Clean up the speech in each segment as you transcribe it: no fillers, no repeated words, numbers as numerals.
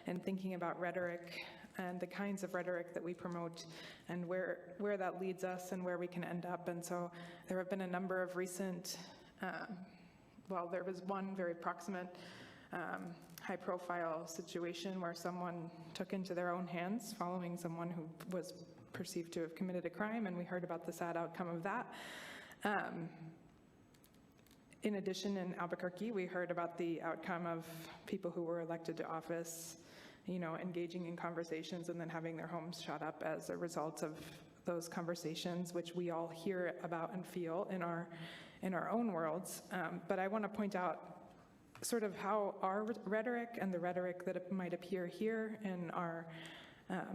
and thinking about rhetoric and the kinds of rhetoric that we promote and where that leads us and where we can end up. And so there have been a number of recent, well, there was one very proximate high-profile situation where someone took into their own hands following someone who was perceived to have committed a crime, and we heard about the sad outcome of that. In addition, in Albuquerque, we heard about the outcome of people who were elected to office, you know, engaging in conversations and then having their homes shot up as a result of those conversations, which we all hear about and feel in our own worlds. But I want to point out sort of how our rhetoric and the rhetoric that might appear here in our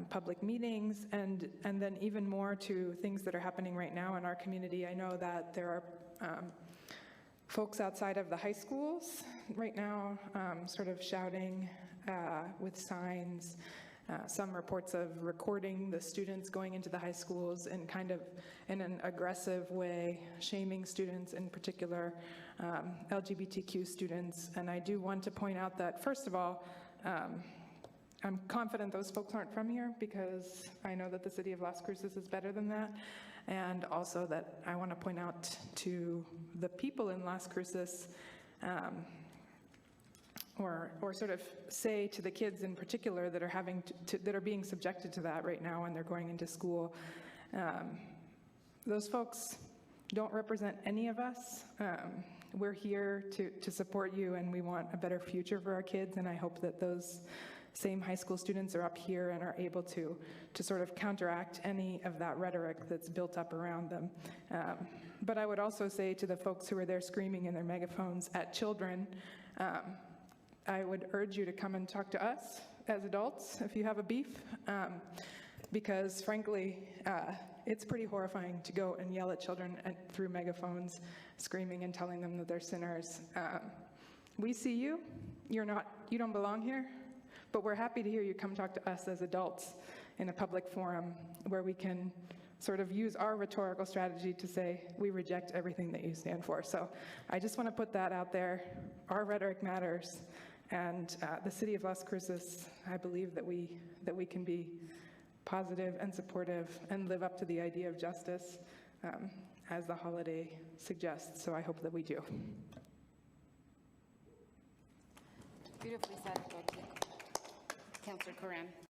public meetings, and then even more to things that are happening right now in our community. I know that there are folks outside of the high schools right now sort of shouting with signs, some reports of recording the students going into the high schools and kind of in an aggressive way, shaming students, in particular LGBTQ students. And I do want to point out that, first of all, I'm confident those folks aren't from here, because I know that the city of Las Cruces is better than that. And also that I want to point out to the people in Las Cruces, or sort of say to the kids in particular that are having that are being subjected to that right now when they're going into school, those folks don't represent any of us. We're here to support you, and we want a better future for our kids, and I hope that those same high school students are up here and are able to sort of counteract any of that rhetoric that's built up around them. But I would also say to the folks who are there screaming in their megaphones at children, I would urge you to come and talk to us as adults if you have a beef, because frankly, it's pretty horrifying to go and yell at children through megaphones, screaming and telling them that they're sinners. We see you, you don't belong here, but we're happy to hear you come talk to us as adults in a public forum where we can sort of use our rhetorical strategy to say, we reject everything that you stand for. So I just want to put that out there. Our rhetoric matters, and the city of Las Cruces, I believe that we can be positive and supportive and live up to the idea of justice as the holiday suggests. So I hope that we do. Beautifully said, Councilor Corran.